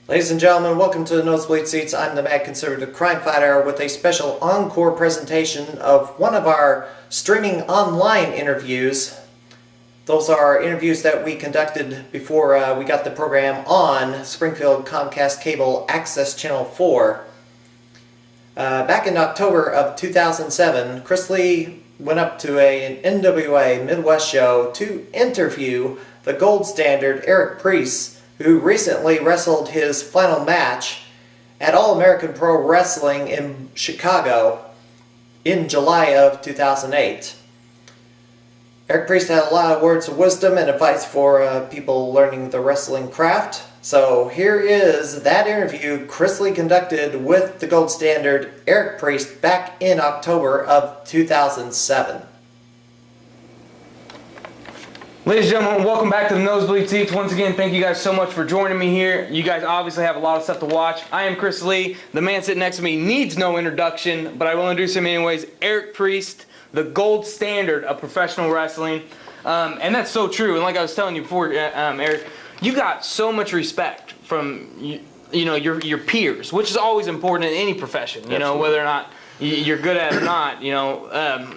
Ladies and gentlemen, welcome to the Nosebleed Seats. I'm the Mad Conservative Crime Fighter with a special encore presentation of one of our streaming online interviews. Those are interviews that we conducted before we got the program on Springfield Comcast Cable Access Channel 4. Back in October of 2007, Chris Lee went up to an NWA Midwest show to interview the gold standard Eric Priest, who recently wrestled his final match at All-American Pro Wrestling in Chicago in July of 2008. Eric Priest had a lot of words of wisdom and advice for people learning the wrestling craft. So here is that interview Chris Lee conducted with the gold standard Eric Priest back in October of 2007. Ladies and gentlemen, welcome back to the Nosebleed Seats. Once again, thank you guys so much for joining me here. You guys obviously have a lot of stuff to watch. I am Chris Lee. The man sitting next to me needs no introduction, but I will introduce him anyways. Eric Priest, the gold standard of professional wrestling. And that's so true. And like I was telling you before, Eric, you got so much respect from your peers, which is always important in any profession, know, whether or not you're good at it or not,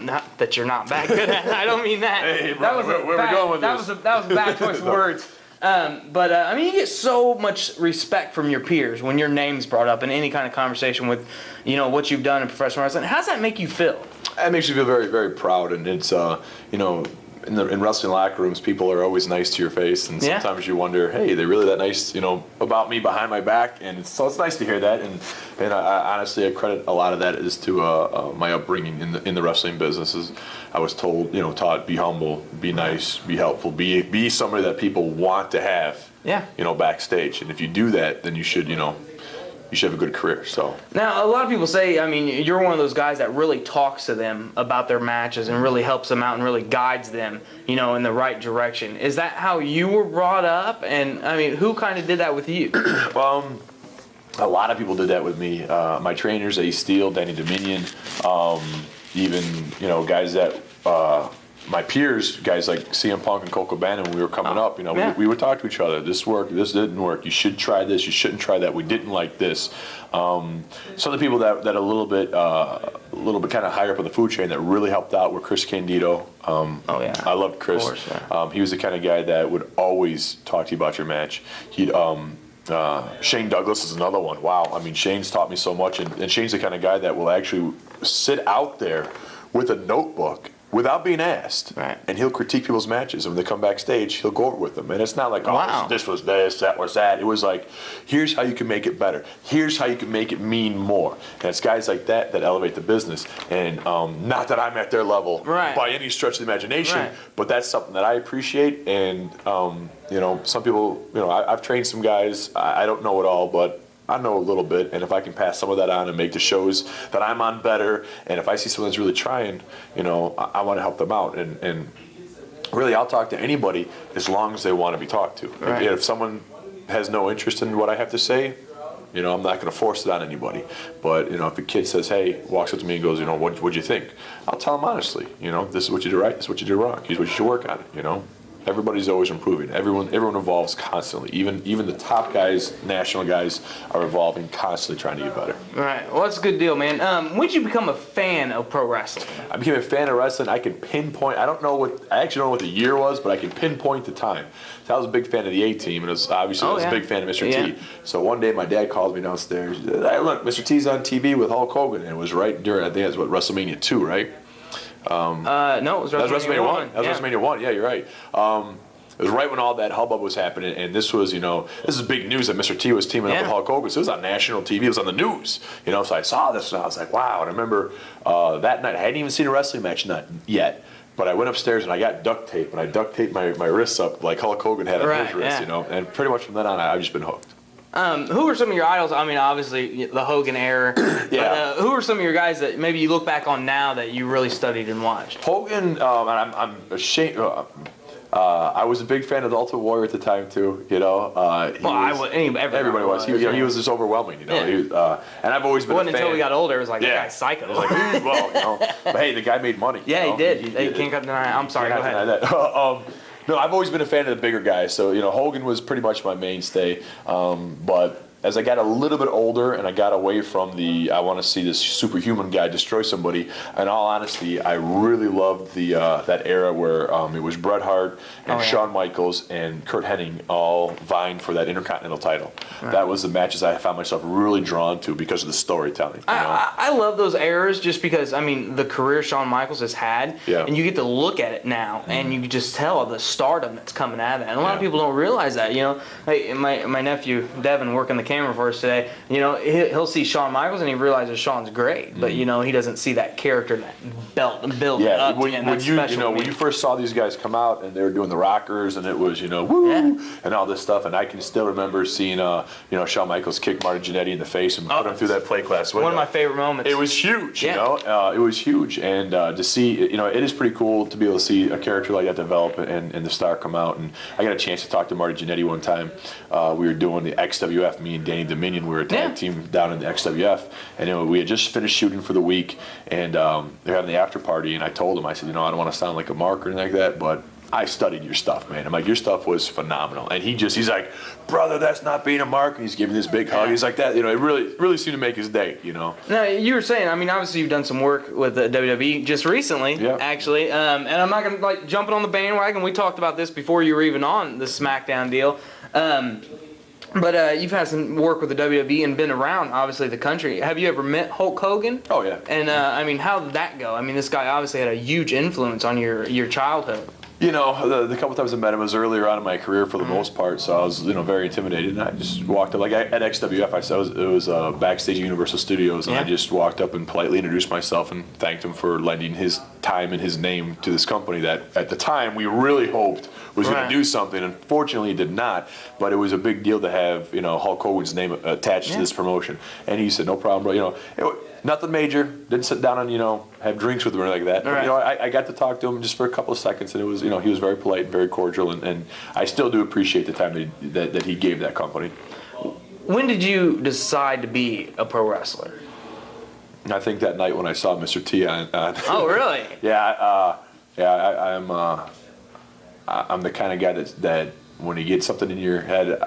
not that you're not that good at it. I don't mean that. Hey, bro, where we going with this? That was a bad choice of words. But you get so much respect from your peers when your name's brought up in any kind of conversation with, what you've done in professional wrestling. How does that make you feel? It makes you feel very, very proud, and it's, in wrestling locker rooms, people are always nice to your face, and sometimes you wonder, hey, they're really that nice, about me behind my back, and so it's nice to hear that, and I honestly, I credit a lot of that is to my upbringing in the wrestling businesses. I was told, taught, be humble, be nice, be helpful, be somebody that people want to have, backstage, and if you do that, then you should have a good career. So now, a lot of people say, you're one of those guys that really talks to them about their matches and really helps them out and really guides them, in the right direction. Is that how you were brought up? And who kind of did that with you? A lot of people did that with me. My trainers, Ace Steele, Danny Dominion, even guys that. My peers, guys like CM Punk and Cole Cabana, when we were coming up, we would talk to each other. This worked, this didn't work. You should try this, you shouldn't try that. We didn't like this. Some of the people that a little bit kind of higher up in the food chain that really helped out were Chris Candido. I loved Chris. Of course, yeah. He was the kind of guy that would always talk to you about your match. He'd Shane Douglas is another one. Wow, Shane's taught me so much, and Shane's the kind of guy that will actually sit out there with a notebook without being asked, right. And he'll critique people's matches, and when they come backstage, he'll go over with them. And it's not like, wow. This was this, that was that. It was like, here's how you can make it better. Here's how you can make it mean more. And it's guys like that elevate the business. And not that I'm at their level by any stretch of the imagination, but that's something that I appreciate. And some people, I've trained some guys. I don't know it all, but I know a little bit, and if I can pass some of that on and make the shows that I'm on better, and if I see someone that's really trying, I want to help them out. And really, I'll talk to anybody as long as they want to be talked to. Right. If someone has no interest in what I have to say, I'm not going to force it on anybody. But, if a kid says, hey, walks up to me and goes, what'd you think? I'll tell them honestly, this is what you did right, this is what you did wrong, here's what you should work on, Everybody's always improving. Everyone evolves constantly. Even the top guys, national guys, are evolving constantly, trying to get better. Right. Well, that's a good deal, man. When did you become a fan of pro wrestling? I became a fan of wrestling. I can pinpoint. I actually don't know what the year was, but I can pinpoint the time. So I was a big fan of the A-Team, and I was a big fan of Mr. T. So one day my dad called me downstairs. He said, hey, look, Mr. T's on TV with Hulk Hogan, and it was right during, I think it was WrestleMania 2, right? No, it was WrestleMania 1. That was WrestleMania 1, yeah, you're right. It was right when all that hubbub was happening, and this was, this is big news that Mr. T was teaming up with Hulk Hogan. So it was on national TV, it was on the news, so I saw this, and I was like, wow. And I remember that night, I hadn't even seen a wrestling match yet, but I went upstairs and I got duct tape, and I duct taped my wrists up like Hulk Hogan had on his wrists, and pretty much from then on, I've just been hooked. Who are some of your idols? Obviously the Hogan era. Yeah. But, who are some of your guys that maybe you look back on now that you really studied and watched? Hogan, and I'm ashamed. I was a big fan of the Ultimate Warrior at the time too. Everybody was. He was just overwhelming. And I've always been a fan. Until we got older, it was like, that guy's psycho. It was like, but hey, the guy made money. Yeah, he did. You can't deny it. I'm sorry. Go ahead. No, I've always been a fan of the bigger guys. So Hogan was pretty much my mainstay. But as I got a little bit older and I got away from the I want to see this superhuman guy destroy somebody, in all honesty, I really loved the that era where it was Bret Hart and Shawn Michaels and Kurt Hennig all vying for that Intercontinental title. Right. That was the matches I found myself really drawn to because of the storytelling. I love those eras just because, I mean, the career Shawn Michaels has had, and you get to look at it now, and you can just tell the stardom that's coming out of that. And a lot of people don't realize that, you know. Like my nephew, Devin, working the camera for us today, you know, he'll see Shawn Michaels and he realizes Shawn's great, but, you know, he doesn't see that character, that belt, and build it up. When you first saw these guys come out and they were doing the rockers and it was, you know, woo, and all this stuff, and I can still remember seeing, you know, Shawn Michaels kick Marty Jannetty in the face and put him through that plate glass window. One of my favorite moments. It was huge, you know, it was huge, and to see, you know, it is pretty cool to be able to see a character like that develop and the star come out. And I got a chance to talk to Marty Jannetty one time. We were doing the XWF, me and Danny Dominion. We were a tag team down in the XWF, and you know, we had just finished shooting for the week, and they're having the after party. And I told him, I said, you know, I don't want to sound like a mark or anything like that, but I studied your stuff, man. I'm like, your stuff was phenomenal. And he's like, brother, that's not being a mark. And he's giving this big hug. He's like that, you know, it really seemed to make his day, you know. Now, you were saying, I mean, obviously you've done some work with the WWE just recently, actually. And I'm not going to, like, jumping on the bandwagon. We talked about this before you were even on the SmackDown deal. But you've had some work with the WWE and been around, obviously, the country. Have you ever met Hulk Hogan? Oh, yeah. And, I mean, how did that go? I mean, this guy obviously had a huge influence on your childhood. You know, the couple times I met him was earlier on in my career for the most part, so I was, you know, very intimidated. And I just walked up, like at XWF, I said it was backstage at Universal Studios, and I just walked up and politely introduced myself and thanked him for lending his time and his name to this company that at the time we really hoped was going to do something. Unfortunately, it did not, but it was a big deal to have, you know, Hulk Hogan's name attached to this promotion. And he said, no problem, bro. You know, nothing major. Didn't sit down and, you know, have drinks with him or anything like that. But, you know, I got to talk to him just for a couple of seconds, and it was, you know, he was very polite and very cordial, and I still do appreciate the time that he gave that company. When did you decide to be a pro wrestler? I think that night when I saw Mr. T on oh, really? I'm the kind of guy that when you get something in your head,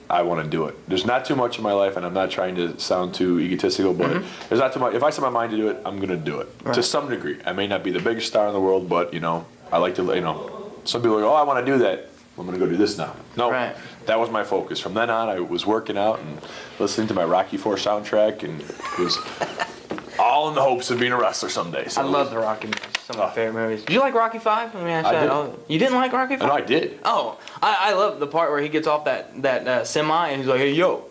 I want to do it. There's not too much in my life, and I'm not trying to sound too egotistical, but there's not too much. If I set my mind to do it, I'm going to do it to some degree. I may not be the biggest star in the world, but, you know, I like to, you know, some people are like, oh, I want to do that. I'm going to go do this now. No, that was my focus. From then on, I was working out and listening to my Rocky IV soundtrack, and it was all in the hopes of being a wrestler someday. So I love the Rocky movies. Some of my favorite movies. Did you like Rocky V? I mean, you didn't like Rocky V? No, I did. Oh, I love the part where he gets off that semi and he's like, hey, yo,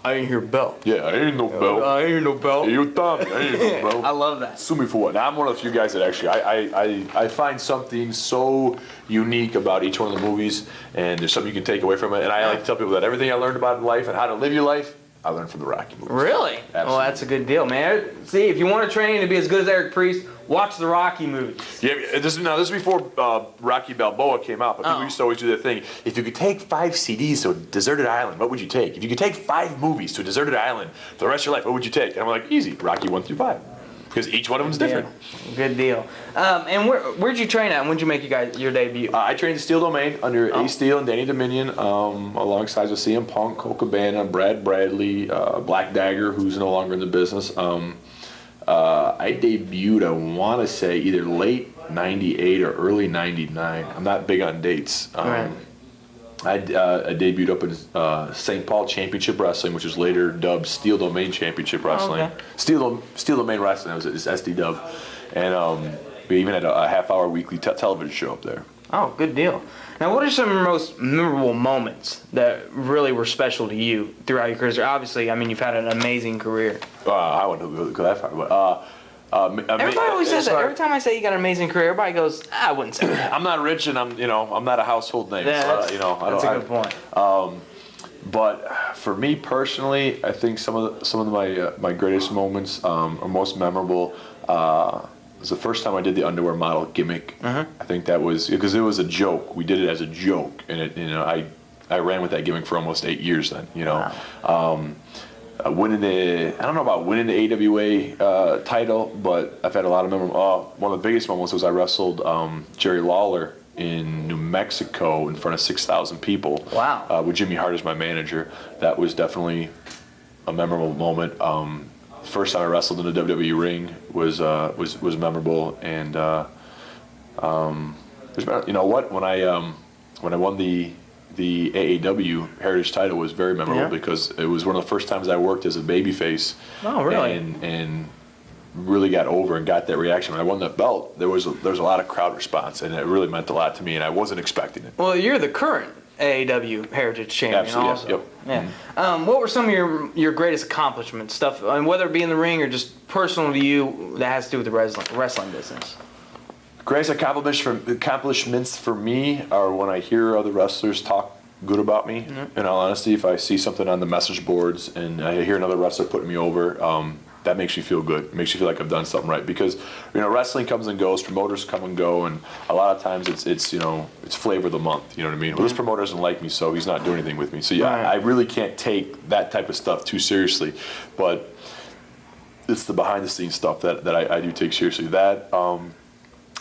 I ain't hear belt. Yeah, I ain't no belt. I ain't no belt. Hey, you Tommy, I ain't no belt. I love that. Sue me for what? Now, I'm one of the few guys that actually, I find something so unique about each one of the movies, and there's something you can take away from it. And I like to tell people that everything I learned about life and how to live your life, I learned from the Rocky movies. Really? Absolutely. Well, that's a good deal, man. See, if you want to train to be as good as Eric Priest, watch the Rocky movies. Yeah, this is before Rocky Balboa came out, but people used to always do that thing. If you could take 5 CDs to a deserted island, what would you take? If you could take 5 movies to a deserted island for the rest of your life, what would you take? And I'm like, easy, Rocky 1 through 5. Because each one of them is different. Good deal. And where'd you train at? And when'd you make your debut? I trained at Steel Domain under Ace Steel and Danny Dominion, alongside with CM Punk, Colt Cabana, Brad Bradley, Black Dagger, who's no longer in the business. I debuted, I want to say, either late 98 or early 99. I'm not big on dates. I debuted up in St. Paul Championship Wrestling, which was later dubbed Steel Domain Championship Wrestling. Steel Domain Wrestling, that was SD dub. And we even had a half-hour weekly television show up there. Oh, good deal. Now, what are some of your most memorable moments that really were special to you throughout your career? Obviously, I mean, you've had an amazing career. I wouldn't go that far, but everybody always says that. Every time I say you got an amazing career, everybody goes, I wouldn't say that. I'm not rich, and I'm not a household name. Yeah, so, that's a good point. But for me personally, I think some of my greatest moments or most memorable was the first time I did the underwear model gimmick. I think that was because it was a joke. We did it as a joke, and I ran with that gimmick for almost 8 years then. Wow. I don't know about winning the AWA title, but I've had a lot of memories. One of the biggest moments was I wrestled Jerry Lawler in New Mexico in front of 6,000 people. Wow. With Jimmy Hart as my manager. That was definitely a memorable moment. First time I wrestled in a WWE ring was memorable, and you know what, when I won the AAW Heritage title was very memorable because it was one of the first times I worked as a babyface. Oh, really? And really got over and got that reaction. When I won that belt, there was a lot of crowd response, and it really meant a lot to me, and I wasn't expecting it. Well, you're the current AAW Heritage Champion. Absolutely, also. yep. Yeah. Mm-hmm. What were some of your greatest accomplishments? Stuff, I mean, whether it be in the ring or just personal to you that has to do with the wrestling business. Greatest accomplishments for me are when I hear other wrestlers talk good about me. Mm-hmm. In all honesty, if I see something on the message boards and I hear another wrestler putting me over, that makes me feel good. It makes you feel like I've done something right, because wrestling comes and goes, promoters come and go, and a lot of times it's flavor of the month. You know what I mean? Well, this promoter doesn't like me, so he's not doing anything with me. So yeah, I really can't take that type of stuff too seriously, but it's the behind the scenes stuff that I do take seriously. That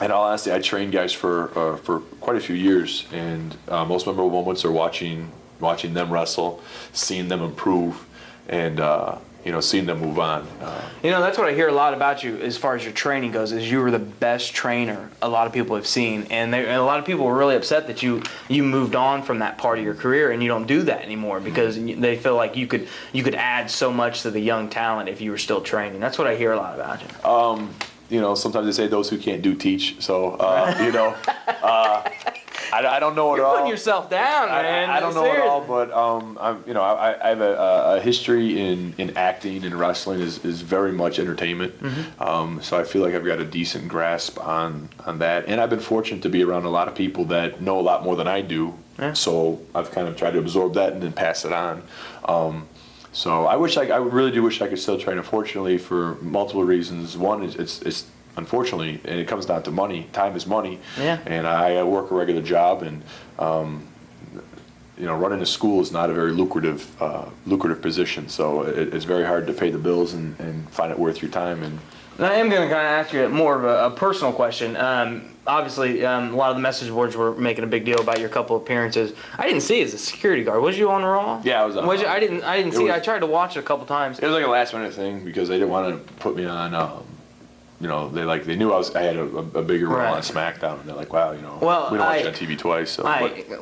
in all honesty, I trained guys for quite a few years, and most memorable moments are watching them wrestle, seeing them improve, and seeing them move on. That's what I hear a lot about you as far as your training goes, is you were the best trainer a lot of people have seen. And a lot of people were really upset that you moved on from that part of your career and you don't do that anymore, because they feel like you could add so much to the young talent if you were still training. That's what I hear a lot about you. Sometimes they say those who can't do teach. So, I don't know it You're all. You're putting yourself down, man. I don't know it all, but I have a history in acting, and wrestling is very much entertainment. Mm-hmm. So I feel like I've got a decent grasp on that, and I've been fortunate to be around a lot of people that know a lot more than I do. Yeah. So I've kind of tried to absorb that and then pass it on. So I really do wish I could still train. Unfortunately, for multiple reasons. One is it's unfortunately, and it comes down to money. Time is money. Yeah. And I work a regular job, and running a school is not a very lucrative position. So it's very hard to pay the bills and find it worth your time. And I am going to kind of ask you more of a personal question. Obviously, a lot of the message boards were making a big deal about your couple appearances. I didn't see you as a security guard. Was you on Raw? Yeah, I was on Raw. I didn't see. I tried to watch it a couple times. It was like a last minute thing because they didn't want to put me on. They knew I had a bigger role on SmackDown, and they're like, wow, we don't watch it on TV twice. So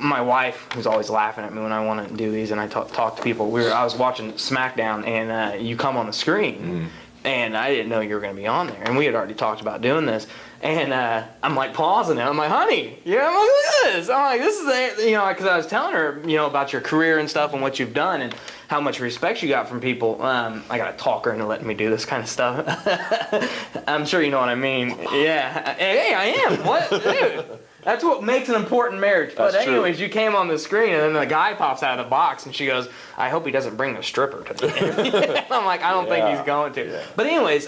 my wife was always laughing at me when I want to do these, and I talk to people. I was watching SmackDown, and you come on the screen, and I didn't know you were going to be on there, and we had already talked about doing this. And I'm like pausing it. I'm like, honey, I'm like, look at this. I'm like, this is because I was telling her, about your career and stuff and what you've done and how much respect you got from people. I got to talk her into letting me do this kind of stuff. I'm sure you know what I mean. Yeah. Hey, I am. What, dude? That's what makes an important marriage. But anyways, you came on the screen, and then the guy pops out of the box, and she goes, I hope he doesn't bring the stripper to the interview. I'm like, I don't think he's going to. Yeah. But anyways,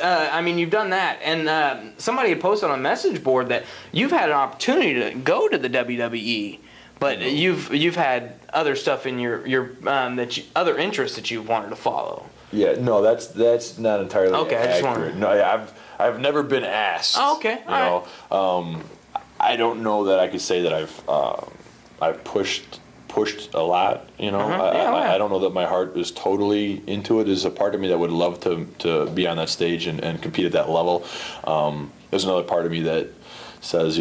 you've done that. And somebody had posted on a message board that you've had an opportunity to go to the WWE, but you've had other stuff in your other interests that you've wanted to follow. Yeah, no, that's not entirely accurate. No, I've never been asked. Oh, okay. All right. I don't know that I could say that I've pushed a lot. I don't know that my heart is totally into it. There's a part of me that would love to be on that stage and compete at that level. There's another part of me that says,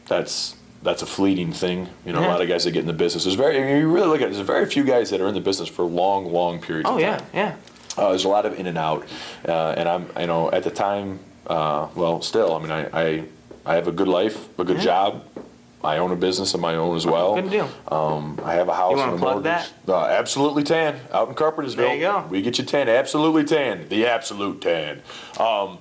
that's a fleeting thing. A lot of guys that get in the business. You really look at it, there's very few guys that are in the business for long periods of time. Yeah. There's a lot of in and out, and I'm, at the time, still, I have a good life, a good job. I own a business of my own as well. Good deal. I have a house and a mortgage. That? Absolutely tan, out in Carpentersville. There you go. We get you tan, absolutely tan, the absolute tan. So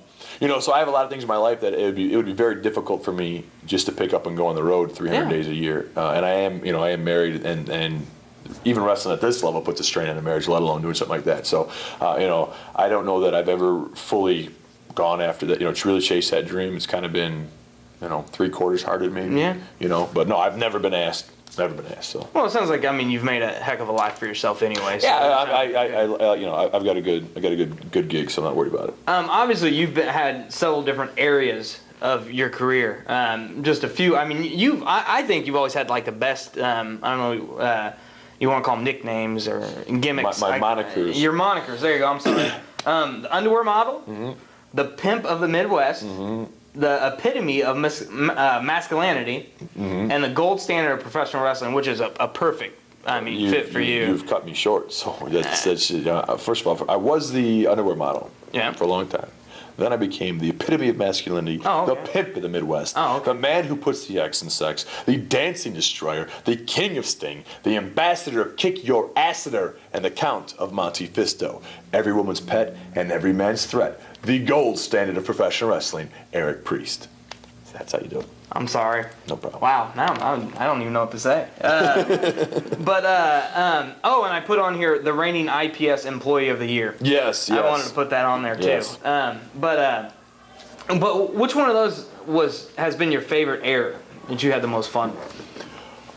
I have a lot of things in my life that it would be very difficult for me just to pick up and go on the road 300 days a year. And I am married, and even wrestling at this level puts a strain on a marriage, let alone doing something like that. So, I don't know that I've ever fully gone after that. To really chase that dream, it's kind of been, 3/4 hearted maybe. Yeah. But no, I've never been asked. So. Well, it sounds like you've made a heck of a life for yourself anyway. So I've got a good gig, so I'm not worried about it. Obviously, you've had several different areas of your career. Just a few. I mean, I think you've always had like the best. I don't know. You want to call them nicknames or gimmicks? My monikers. Your monikers. There you go. I'm sorry. The underwear model, the pimp of the Midwest, the epitome of masculinity, and the gold standard of professional wrestling, which is a perfect. Fit for you. You've cut me short. So that's first of all, I was the underwear model for a long time. Then I became the epitome of masculinity, the pimp of the Midwest, the man who puts the X in sex, the dancing destroyer, the king of Sting, the ambassador of Kick Your Asseter, and the Count of Monte Fisto, every woman's pet and every man's threat, the gold standard of professional wrestling, Eric Priest. That's how you do it. I'm sorry. No problem. Wow, now I don't even know what to say. And I put on here the reigning IPS Employee of the Year. Yes. I wanted to put that on there too. Yes. But which one of those has been your favorite era that you had the most fun with?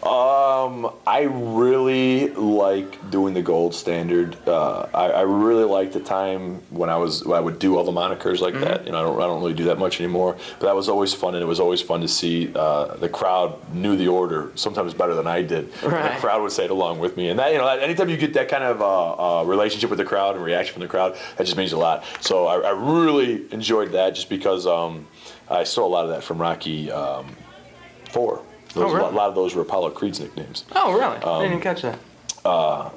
I really like doing the gold standard. I really like the time when I would do all the monikers like that. You know, I don't really do that much anymore. But that was always fun, and it was always fun to see the crowd knew the order sometimes better than I did. Right. And the crowd would say it along with me, and that anytime you get that kind of relationship with the crowd and reaction from the crowd, that just means a lot. So I really enjoyed that, just because I stole a lot of that from Rocky IV. Really? A lot of those were Apollo Creed's nicknames. Oh, really? I didn't catch that.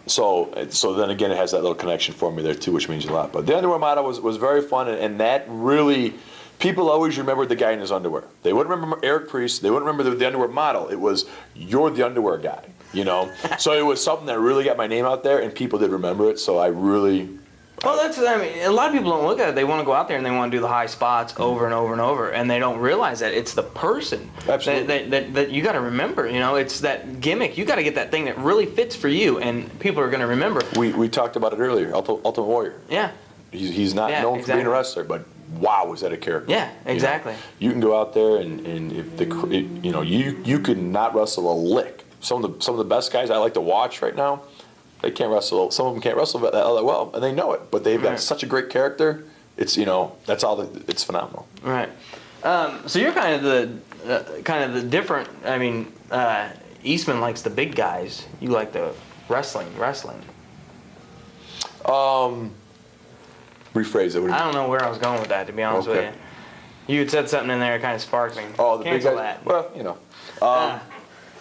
So then again, it has that little connection for me there too, which means a lot. But the underwear model was very fun, and that really, people always remembered the guy in his underwear. They wouldn't remember Eric Priest. They wouldn't remember the underwear model. It was, you're the underwear guy, you know? So it was something that really got my name out there, and people did remember it, so I really... Well, a lot of people don't look at it. They want to go out there and they want to do the high spots over and over and over, and they don't realize that it's the person that you got to remember. You know, it's that gimmick. You got to get that thing that really fits for you, and people are going to remember. We talked about it earlier. Ultimate Warrior. Yeah. He's not known for being a wrestler, but wow, is that a character? Yeah, exactly. You can go out there and if you could not wrestle a lick. Some of the best guys I like to watch right now, they can't wrestle. Some of them can't wrestle that well, and they know it. But they've got such a great character. It's that's all. It's phenomenal. Right. So you're kind of the different. I mean, Eastman likes the big guys. You like the wrestling. Rephrase it. I don't know where I was going with that, to be honest with you. You had said something in there that kind of sparked me. Oh, the Cancel big guys. that. Well,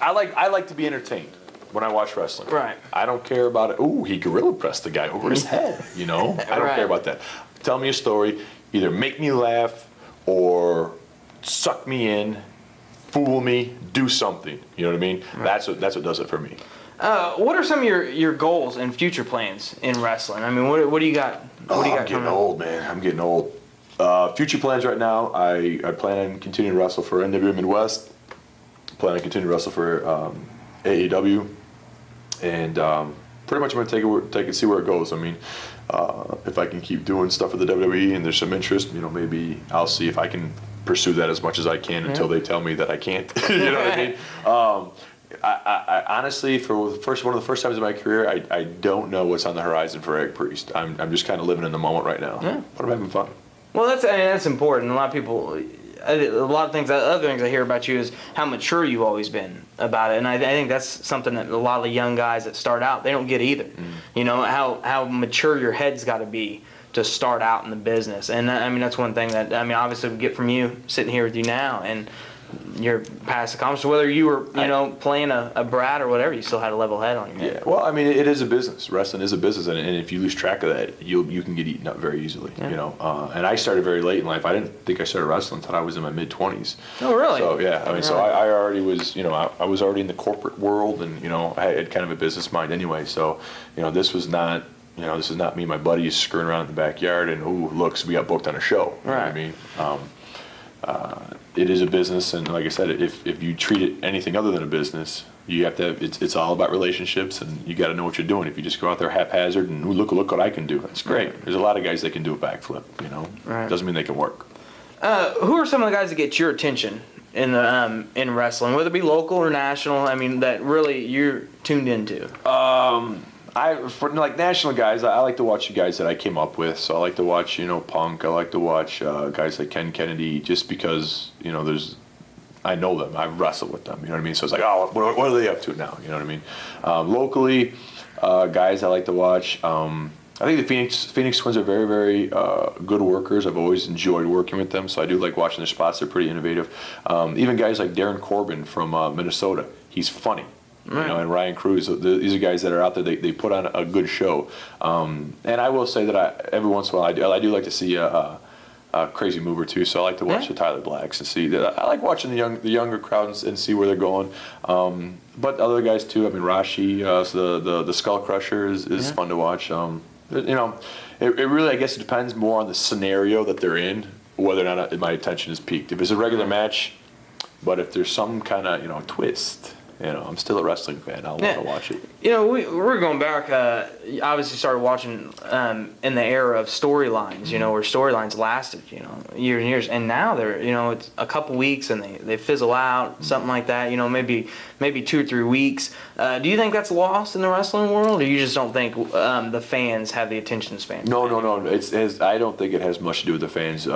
I like to be entertained when I watch wrestling. Right. I don't care about it. Ooh, he gorilla pressed the guy over his head. I don't care about that. Tell me a story. Either make me laugh or suck me in, fool me, do something. You know what I mean? Right. That's what does it for me. What are some of your goals and future plans in wrestling? I mean, what do you got? I'm getting old, man. I'm getting old. Future plans right now, I plan on continuing to wrestle for NWA Midwest. Plan on continuing to wrestle for AEW. And pretty much I'm going to take it, see where it goes. I mean, if I can keep doing stuff with the WWE and there's some interest, maybe I'll see if I can pursue that as much as I can until they tell me that I can't. You know what I mean? I honestly, for one of the first times in my career, I don't know what's on the horizon for Eric Priest. I'm just kind of living in the moment right now, but I'm having fun. Well, that's important. A lot of people, other things I hear about you is how mature you've always been about it, and I think that's something that a lot of the young guys that start out, they don't get either. You know, how mature your head's got to be to start out in the business, and I mean that's one thing that obviously we get from you sitting here with you now, and your past accomplishments, whether you were playing a brat or whatever, you still had a level head on your head. Yeah, well, I mean, it is a business. Wrestling is a business, and if you lose track of that, you can get eaten up very easily. And I started very late in life. I didn't think I started wrestling until I was in my mid-20s. Oh, really? So yeah, I mean, so I already was, I was already in the corporate world, and I had kind of a business mind anyway. So this was not. This is not me and my buddies screwing around in the backyard and look, so we got booked on a show. You know what I mean? It is a business, and like I said, if you treat it anything other than a business, you have to. It's all about relationships, and you got to know what you're doing. If you just go out there haphazard and look what I can do, that's great. Right. There's a lot of guys that can do a backflip. Right. Doesn't mean they can work. Who are some of the guys that get your attention in wrestling, whether it be local or national? I mean, that really you're tuned into. For like national guys, I like to watch the guys that I came up with. So I like to watch, Punk. I like to watch guys like Ken Kennedy, just because I know them. I've wrestled with them. You know what I mean? So it's like, oh, what are they up to now? You know what I mean? Locally, guys I like to watch. I think the Phoenix Twins are very, very good workers. I've always enjoyed working with them, so I do like watching their spots. They're pretty innovative. Even guys like Darren Corbin from Minnesota, he's funny. Right. And Ryan Cruz, these are guys that are out there. They put on a good show. And I will say that every once in a while I do like to see a crazy mover too. So I like to watch the Tyler Blacks and see that. I like watching the younger crowds and see where they're going. But other guys too. I mean, Rashi, the Skull Crusher is fun to watch. It really, I guess, it depends more on the scenario that they're in, whether or not my attention is peaked. If it's a regular match, but if there's some kind of twist, I'm still a wrestling fan. I'll want to watch it. We're going back. Obviously, started watching in the era of storylines. Where storylines lasted, years and years, and now they're, it's a couple weeks and they fizzle out, something like that. Maybe 2 or 3 weeks. Do you think that's lost in the wrestling world, or you just don't think the fans have the attention span? No. I don't think it has much to do with the fans.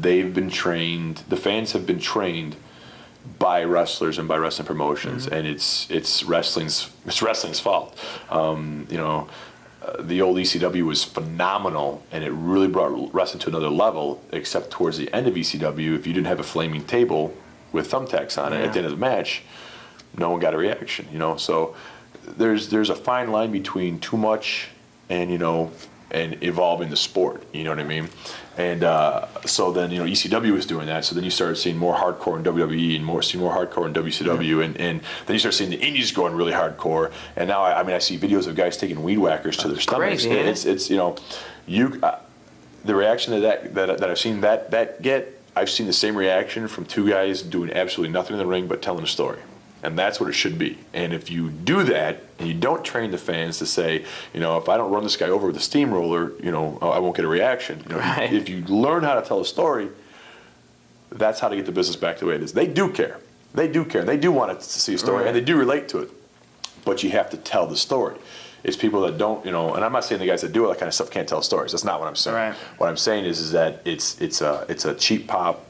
They've been trained. The fans have been trained by wrestlers and by wrestling promotions, and it's wrestling's fault. The old ECW was phenomenal, and it really brought wrestling to another level. Except towards the end of ECW, if you didn't have a flaming table with thumbtacks on it at the end of the match, no one got a reaction. So there's a fine line between too much and and evolving the sport. You know what I mean? And so then ECW was doing that. So then you started seeing more hardcore in WWE and more hardcore in WCW, and then you start seeing the indies going really hardcore. And now I see videos of guys taking weed whackers to their stomachs. Crazy, it's the reaction to that I've seen I've seen the same reaction from 2 guys doing absolutely nothing in the ring but telling a story. And that's what it should be. And if you do that, and you don't train the fans to say, if I don't run this guy over with a steamroller, I won't get a reaction. Right. If you learn how to tell a story, that's how to get the business back the way it is. They do care. They do care. They do want to see a story, and they do relate to it. But you have to tell the story. It's people that don't, and I'm not saying the guys that do all that kind of stuff can't tell stories. That's not what I'm saying. Right. What I'm saying is that it's a cheap pop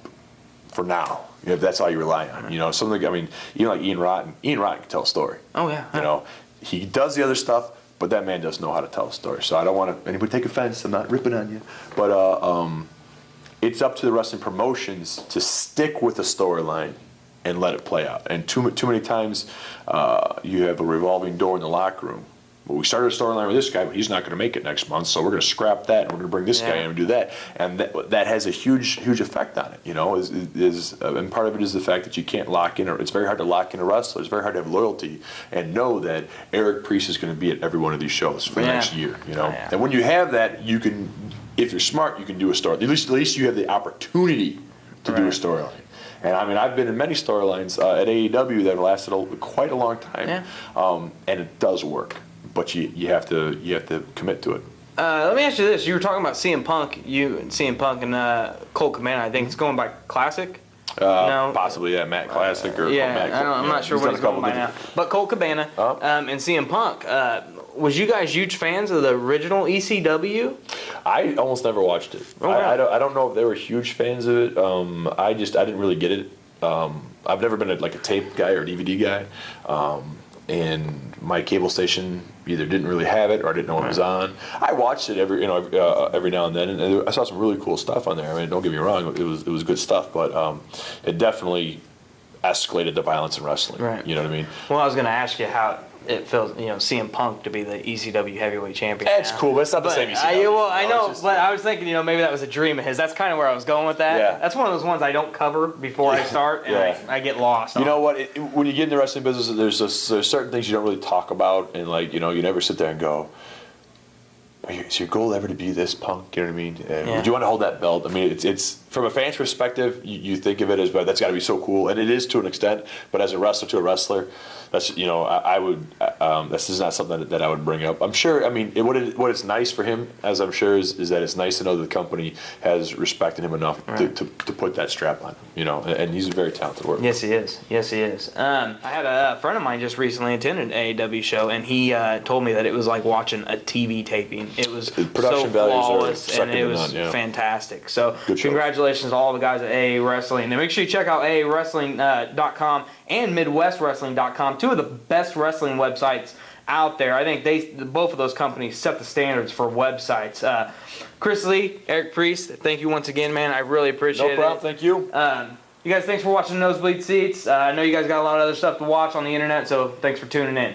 for now. That's all you rely on. Even like Ian Rotten can tell a story. Oh yeah. He does the other stuff, but that man does know how to tell a story. So I don't want anybody to take offense. I'm not ripping on you, but it's up to the wrestling promotions to stick with the storyline and let it play out. And too many times, you have a revolving door in the locker room. Well, we started a storyline with this guy, but he's not going to make it next month, so we're going to scrap that, and we're going to bring this guy in and do that. And that has a huge effect on it, and part of it is the fact that you can't lock in, or it's very hard to lock in a wrestler. It's very hard to have loyalty and know that Eric Priest is going to be at every one of these shows for the next year, And when you have that, you can, if you're smart, you can do a story. At least you have the opportunity to do a storyline. And I've been in many storylines at AEW that have lasted quite a long time, and it does work. But you have to commit to it. Let me ask you this: you were talking about CM Punk, and Colt Cabana. I think it's going by Classic. Possibly, Matt Classic or Matt. I'm not sure what he's going by now. But Colt Cabana and CM Punk. Was you guys huge fans of the original ECW? I almost never watched it. Oh, wow. I don't know if they were huge fans of it. I didn't really get it. I've never been a tape guy or DVD guy. And my cable station either didn't really have it or I didn't know when it was on. I watched it every now and then, and I saw some really cool stuff on there. Don't get me wrong, it was good stuff, but it definitely escalated the violence in wrestling. Right. You know what I mean? Well, I was going to ask you how it feels, CM Punk to be the ECW heavyweight champion. That's cool, but it's not the same ECW. I know, but I was thinking, maybe that was a dream of his. That's kind of where I was going with that. Yeah. That's one of those ones I don't cover before I start, and I get lost. You know what? When you get in the wrestling business, there's certain things you don't really talk about, and you never sit there and go, is your goal ever to be this, Punk? You know what I mean? Would you want to hold that belt? I mean, it's from a fan's perspective, you think of it as, well, that's got to be so cool, and it is to an extent. But as a wrestler to a wrestler, that's I would. This is not something that I would bring up. I'm sure. I mean, what it's nice for him, as I'm sure, is that it's nice to know that the company has respected him enough to put that strap on him. And he's a very talented worker. Yes, he is. Yes, he is. I had a friend of mine just recently attended an AEW show, and he told me that it was like watching a TV taping. It was production so values flawless, and it was fantastic. So congratulations to all the guys at AA Wrestling. And make sure you check out AAWrestling.com and MidwestWrestling.com, two of the best wrestling websites out there. I think both of those companies set the standards for websites. Chris Lee, Eric Priest, thank you once again, man. I really appreciate it. No problem. Thank you. You guys, thanks for watching Nosebleed Seats. I know you guys got a lot of other stuff to watch on the internet, so thanks for tuning in.